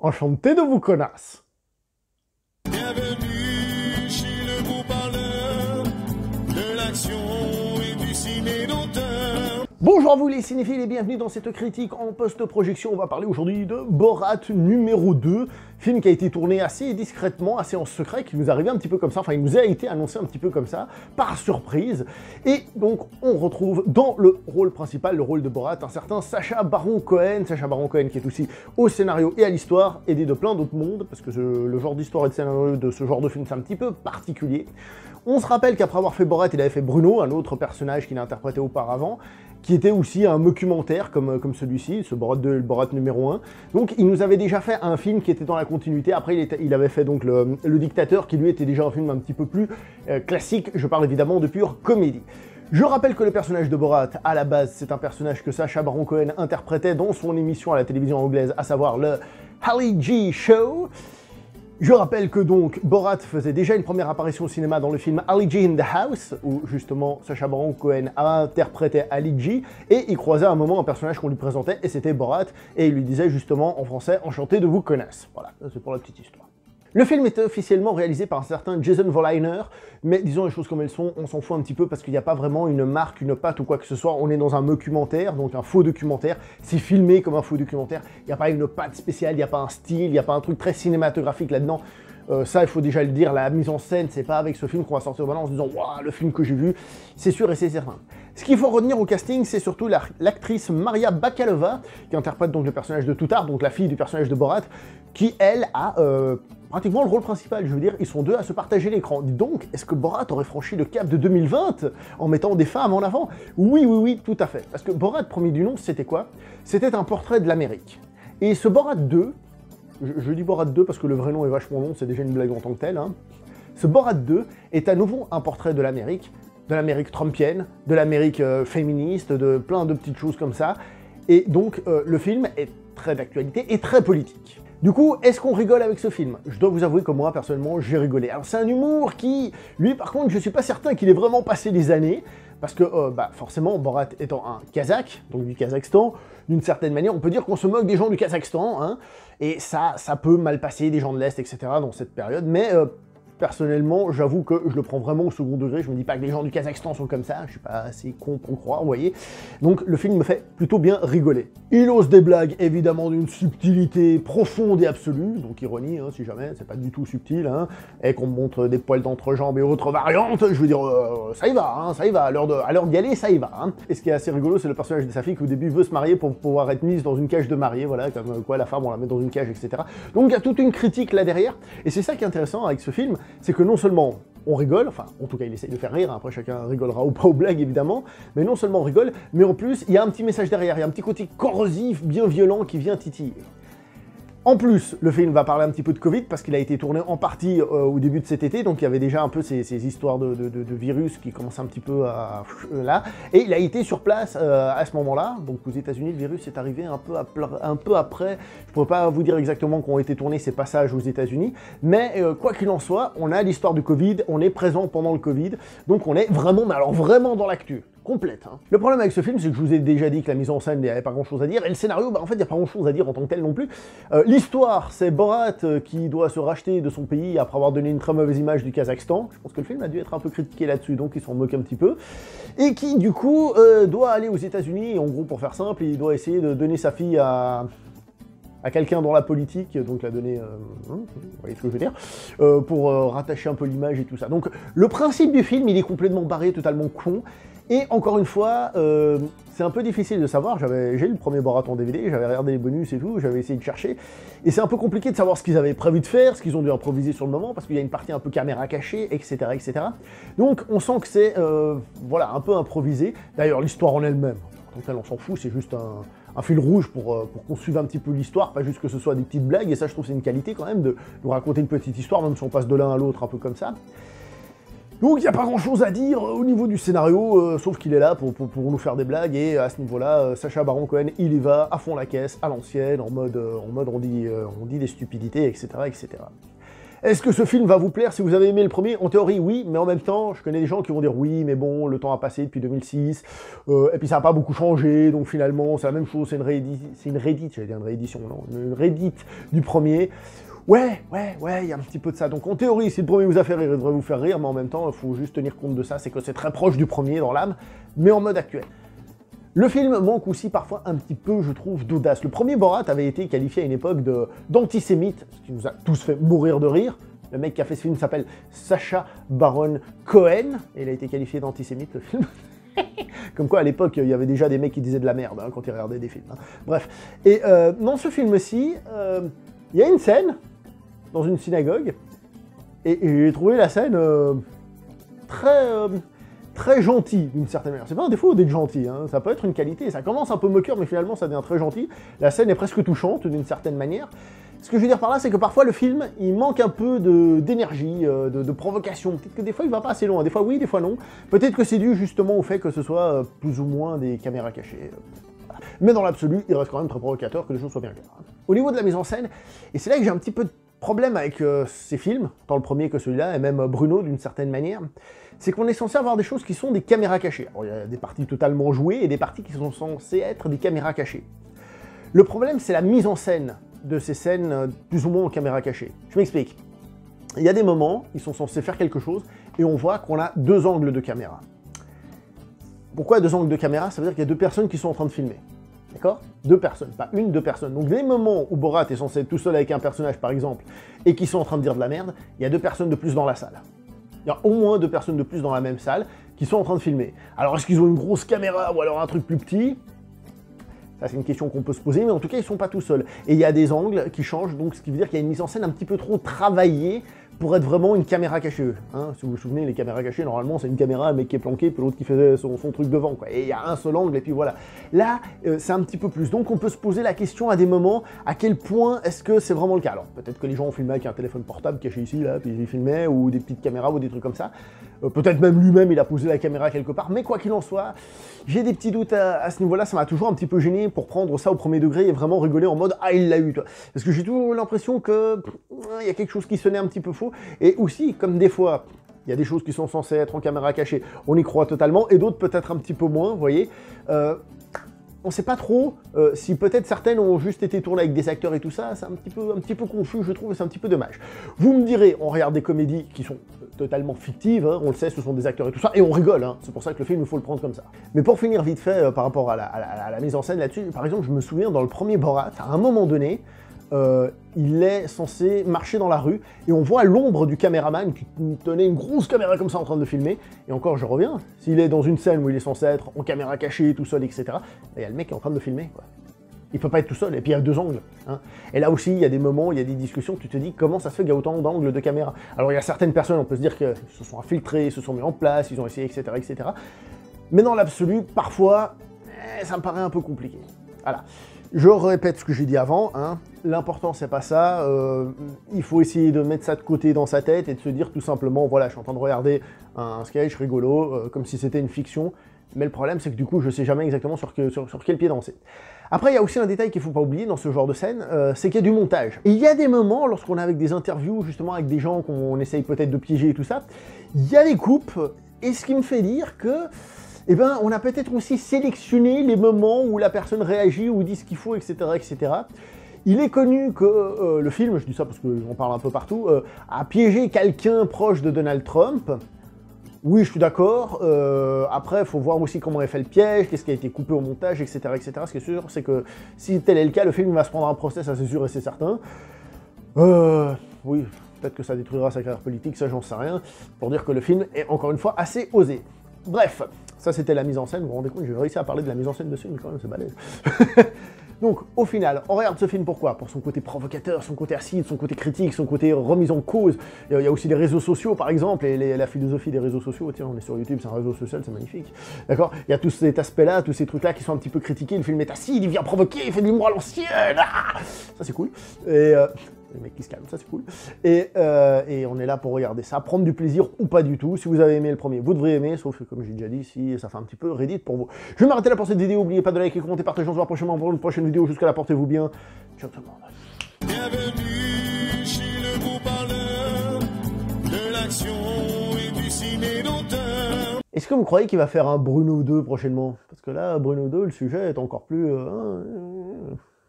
Enchanté de vous connasse. Bienvenue chez le beau parleur de l'action et du ciné d'auteur. Bonjour à vous les cinéphiles et bienvenue dans cette critique en post-projection. On va parler aujourd'hui de Borat numéro 2, film qui a été tourné assez discrètement, assez en secret, qui nous est arrivé un petit peu comme ça, enfin il nous a été annoncé un petit peu comme ça, par surprise. Et donc on retrouve dans le rôle principal, le rôle de Borat, un certain Sacha Baron Cohen qui est aussi au scénario et à l'histoire, aidé de plein d'autres mondes, parce que le genre d'histoire et de scénario de ce genre de film c'est un petit peu particulier. On se rappelle qu'après avoir fait Borat, il avait fait Bruno, un autre personnage qu'il a interprété auparavant, qui était aussi un documentaire comme celui-ci, ce Borat 2 et le Borat numéro 1. Donc il nous avait déjà fait un film qui était dans la continuité, après il avait fait donc le Dictateur, qui lui était déjà un film un petit peu plus classique, je parle évidemment de pure comédie. Je rappelle que le personnage de Borat, à la base, c'est un personnage que Sacha Baron Cohen interprétait dans son émission à la télévision anglaise, à savoir le Ali G Show. Je rappelle que donc Borat faisait déjà une première apparition au cinéma dans le film Ali G in the House, où justement Sacha Baron Cohen interprétait Ali G, et il croisait à un moment un personnage qu'on lui présentait, et c'était Borat, et il lui disait justement en français « Enchanté de vous connasse ». Voilà, c'est pour la petite histoire. Le film est officiellement réalisé par un certain Jason Voliner, mais disons les choses comme elles sont, on s'en fout un petit peu parce qu'il n'y a pas vraiment une marque, une patte ou quoi que ce soit. On est dans un documentaire, donc un faux documentaire, c'est filmé comme un faux documentaire, il n'y a pas une patte spéciale, il n'y a pas un style, il n'y a pas un truc très cinématographique là-dedans. Ça, il faut déjà le dire, la mise en scène, c'est pas avec ce film qu'on va sortir maintenant en se disant « Waouh, le film que j'ai vu, c'est sûr et c'est certain ». Ce qu'il faut retenir au casting, c'est surtout l'actrice Maria Bakalova, qui interprète donc le personnage de Toutard, donc la fille du personnage de Borat, qui, elle, a pratiquement le rôle principal. Je veux dire, ils sont deux à se partager l'écran. Dis donc, est-ce que Borat aurait franchi le cap de 2020 en mettant des femmes en avant? Oui, tout à fait. Parce que Borat, premier du nom, c'était quoi? C'était un portrait de l'Amérique. Et ce Borat 2, je dis Borat 2 parce que le vrai nom est vachement long, c'est déjà une blague en tant que telle, hein. Ce Borat 2 est à nouveau un portrait de l'Amérique trumpienne, de l'Amérique féministe, de plein de petites choses comme ça. Et donc, le film est très d'actualité et très politique. Du coup, est-ce qu'on rigole avec ce film? Je dois vous avouer que moi, personnellement, j'ai rigolé. Alors, c'est un humour qui, lui, par contre, je suis pas certain qu'il ait vraiment passé des années, parce que, forcément, Borat étant un Kazakh, donc du Kazakhstan, d'une certaine manière, on peut dire qu'on se moque des gens du Kazakhstan, hein, et ça peut mal passer, des gens de l'Est, etc., dans cette période, mais... personnellement, j'avoue que je le prends vraiment au second degré, je me dis pas que les gens du Kazakhstan sont comme ça, je suis pas assez con pour le croire, vous voyez. Donc le film me fait plutôt bien rigoler. Il ose des blagues, évidemment, d'une subtilité profonde et absolue, donc ironie, hein, si jamais, c'est pas du tout subtil, hein, et qu'on me montre des poils d'entrejambe et autres variantes, je veux dire, ça y va, à l'heure d'y aller, ça y va. Hein. Et ce qui est assez rigolo, c'est le personnage de sa fille qui au début veut se marier pour pouvoir être mise dans une cage de mariée, voilà, comme quoi la femme on la met dans une cage, etc. Donc il y a toute une critique là derrière, et c'est ça qui est intéressant avec ce film, c'est que non seulement on rigole, enfin en tout cas il essaie de faire rire, après chacun rigolera ou pas aux blagues évidemment, mais non seulement on rigole, mais en plus il y a un petit message derrière, il y a un petit côté corrosif, bien violent qui vient titiller. En plus, le film va parler un petit peu de Covid, parce qu'il a été tourné en partie au début de cet été, donc il y avait déjà un peu ces histoires de virus qui commencent un petit peu à... là, et il a été sur place à ce moment-là, donc aux États-Unis le virus est arrivé un peu après, je ne pourrais pas vous dire exactement quand ont été tournés ces passages aux États-Unis, mais quoi qu'il en soit, on a l'histoire du Covid, on est présent pendant le Covid, donc on est vraiment, mais alors vraiment dans l'actu. Complète. Hein. Le problème avec ce film, c'est que je vous ai déjà dit que la mise en scène, il n'y avait pas grand-chose à dire, et le scénario, en fait, il n'y a pas grand-chose à dire en tant que tel non plus. L'histoire, c'est Borat qui doit se racheter de son pays après avoir donné une très mauvaise image du Kazakhstan. Je pense que le film a dû être un peu critiqué là-dessus, donc il s'en moque un petit peu. Et qui, du coup, doit aller aux États-Unis, en gros, pour faire simple, il doit essayer de donner sa fille à quelqu'un dans la politique, donc la donner, vous voyez ce que je veux dire, pour rattacher un peu l'image et tout ça. Donc le principe du film, il est complètement barré, totalement con, et encore une fois, c'est un peu difficile de savoir, j'ai eu le premier Borat en DVD, j'avais regardé les bonus et tout, j'avais essayé de chercher, et c'est un peu compliqué de savoir ce qu'ils avaient prévu de faire, ce qu'ils ont dû improviser sur le moment, parce qu'il y a une partie un peu caméra cachée, etc., etc. Donc on sent que c'est, voilà, un peu improvisé. D'ailleurs, l'histoire en elle-même, en tant que tel, on s'en fout, c'est juste un fil rouge pour qu'on suive un petit peu l'histoire, pas juste que ce soit des petites blagues, et ça je trouve c'est une qualité quand même de nous raconter une petite histoire, même si on passe de l'un à l'autre un peu comme ça. Donc il n'y a pas grand chose à dire au niveau du scénario, sauf qu'il est là pour nous faire des blagues, et à ce niveau-là, Sacha Baron Cohen, il y va à fond la caisse, à l'ancienne, en mode on dit des stupidités, etc., etc. Est-ce que ce film va vous plaire si vous avez aimé le premier? En théorie, oui, mais en même temps, je connais des gens qui vont dire oui, mais bon, le temps a passé depuis 2006, et puis ça n'a pas beaucoup changé, donc finalement, c'est la même chose, c'est une réédite, j'allais dire une réédition, non, une réédite du premier. Ouais, il y a un petit peu de ça. Donc en théorie, si le premier vous a fait rire, il devrait vous faire rire, mais en même temps, il faut juste tenir compte de ça, c'est que c'est très proche du premier dans l'âme, mais en mode actuel. Le film manque aussi parfois un petit peu, je trouve, d'audace. Le premier Borat avait été qualifié à une époque d'antisémite, ce qui nous a tous fait mourir de rire. Le mec qui a fait ce film s'appelle Sacha Baron Cohen, et il a été qualifié d'antisémite, le film. Comme quoi, à l'époque, il y avait déjà des mecs qui disaient de la merde hein, quand ils regardaient des films. Hein. Bref. Et dans ce film-ci, il y a une scène dans une synagogue, et j'ai trouvé la scène très gentil, d'une certaine manière. C'est pas un défaut d'être gentil, hein. Ça peut être une qualité. Ça commence un peu moqueur, mais finalement, ça devient très gentil. La scène est presque touchante, d'une certaine manière. Ce que je veux dire par là, c'est que parfois, le film, il manque un peu d'énergie, de provocation. Peut-être que des fois, il va pas assez loin. Des fois, oui, des fois, non. Peut-être que c'est dû justement au fait que ce soit plus ou moins des caméras cachées. Voilà. Mais dans l'absolu, il reste quand même très provocateur, que les choses soient bien claires. Au niveau de la mise en scène, et c'est là que j'ai un petit peu de problème avec ces films, tant le premier que celui-là, et même Bruno d'une certaine manière, c'est qu'on est censé avoir des choses qui sont des caméras cachées. Alors, il y a des parties totalement jouées et des parties qui sont censées être des caméras cachées. Le problème, c'est la mise en scène de ces scènes plus ou moins en caméra cachée. Je m'explique. Il y a des moments, ils sont censés faire quelque chose, et on voit qu'on a deux angles de caméra. Pourquoi deux angles de caméra? Ça veut dire qu'il y a deux personnes qui sont en train de filmer. D'accord? Deux personnes, pas une, deux personnes. Donc les moments où Borat est censé être tout seul avec un personnage, par exemple, et qui sont en train de dire de la merde, il y a deux personnes de plus dans la salle. Il y a au moins deux personnes de plus dans la même salle qui sont en train de filmer. Alors est-ce qu'ils ont une grosse caméra ou alors un truc plus petit? Ça c'est une question qu'on peut se poser, mais en tout cas ils sont pas tout seuls. Et il y a des angles qui changent, donc ce qui veut dire qu'il y a une mise en scène un petit peu trop travaillée pour être vraiment une caméra cachée. Hein, si vous vous souvenez, les caméras cachées, normalement, c'est une caméra, un mec qui est planqué, puis l'autre qui fait son truc devant, quoi. Et il y a un seul angle, et puis voilà. Là, c'est un petit peu plus. Donc, on peut se poser la question à des moments, à quel point est-ce que c'est vraiment le cas? Alors, peut-être que les gens ont filmé avec un téléphone portable caché ici, là, puis ils filmaient, ou des petites caméras, ou des trucs comme ça. Peut-être même lui-même, il a posé la caméra quelque part. Mais quoi qu'il en soit, j'ai des petits doutes à ce niveau-là. Ça m'a toujours un petit peu gêné pour prendre ça au premier degré et vraiment rigoler en mode « Ah, il l'a eu », toi. Parce que j'ai toujours l'impression que il y a quelque chose qui sonnait un petit peu faux. Et aussi, comme des fois, il y a des choses qui sont censées être en caméra cachée, on y croit totalement, et d'autres peut-être un petit peu moins, vous voyez. On ne sait pas trop si peut-être certaines ont juste été tournées avec des acteurs et tout ça, c'est un petit peu confus, je trouve, et c'est un petit peu dommage. Vous me direz, on regarde des comédies qui sont totalement fictives, hein, on le sait, ce sont des acteurs et tout ça, et on rigole, hein, c'est pour ça que le film, il faut le prendre comme ça. Mais pour finir vite fait, par rapport à la mise en scène là-dessus, par exemple, je me souviens, dans le premier Borat, à un moment donné, il est censé marcher dans la rue et on voit l'ombre du caméraman qui tenait une grosse caméra comme ça en train de filmer. Et encore, je reviens, s'il est dans une scène où il est censé être en caméra cachée, tout seul, etc., il y a le mec qui est en train de filmer, quoi. Il peut pas être tout seul, et puis il y a deux angles. Hein. Et là aussi, il y a des moments, il y a des discussions, tu te dis comment ça se fait qu'il y a autant d'angles de caméra. Alors il y a certaines personnes, on peut se dire qu'ils se sont infiltrés, se sont mis en place, ils ont essayé, etc., etc. Mais dans l'absolu, parfois, ça me paraît un peu compliqué. Voilà. Je répète ce que j'ai dit avant, hein. L'important c'est pas ça, il faut essayer de mettre ça de côté dans sa tête et de se dire tout simplement, voilà, je suis en train de regarder un sketch rigolo, comme si c'était une fiction, mais le problème c'est que du coup je sais jamais exactement sur quel pied danser. Après il y a aussi un détail qu'il faut pas oublier dans ce genre de scène, c'est qu'il y a du montage. Et il y a des moments, lorsqu'on est avec des interviews, justement avec des gens qu'on essaye peut-être de piéger et tout ça, il y a des coupes, et ce qui me fait dire que eh ben, on a peut-être aussi sélectionné les moments où la personne réagit ou dit ce qu'il faut, etc., etc. Il est connu que le film, je dis ça parce que j'en parle un peu partout, a piégé quelqu'un proche de Donald Trump. Oui, je suis d'accord. Après, il faut voir aussi comment est fait le piège, qu'est-ce qui a été coupé au montage, etc., etc. Ce qui est sûr, c'est que si tel est le cas, le film va se prendre un procès, ça c'est sûr et c'est certain. Oui, peut-être que ça détruira sa carrière politique, ça j'en sais rien. Pour dire que le film est encore une fois assez osé. Bref, ça c'était la mise en scène, vous vous rendez compte, j'ai réussi à parler de la mise en scène de ce film, quand même, c'est balèze. Donc, au final, on regarde ce film pourquoi? Pour son côté provocateur, son côté acide, son côté critique, son côté remise en cause. Il y a aussi les réseaux sociaux, par exemple, et la philosophie des réseaux sociaux. Tiens, on est sur YouTube, c'est un réseau social, c'est magnifique. D'accord? Il y a tout cet aspect-là, tous ces trucs-là qui sont un petit peu critiqués. Le film est acide, il vient provoquer, il fait de l'humour à l'ancienne. Ah, ça, c'est cool. Et... les mecs qui se calment, ça c'est cool. Et on est là pour regarder ça, prendre du plaisir ou pas du tout. Si vous avez aimé le premier, vous devriez aimer, sauf que comme j'ai déjà dit, si ça fait un petit peu Reddit pour vous. Je vais m'arrêter là pour cette vidéo, n'oubliez pas de liker, commenter, partager, on se voit prochainement pour une prochaine vidéo. Jusqu'à là, portez-vous bien. Ciao tout le monde. Bienvenue chez le beau parleur. l'action et du ciné d'auteur. Est-ce que vous croyez qu'il va faire un Bruno 2 prochainement? Parce que là, Bruno 2, le sujet est encore plus...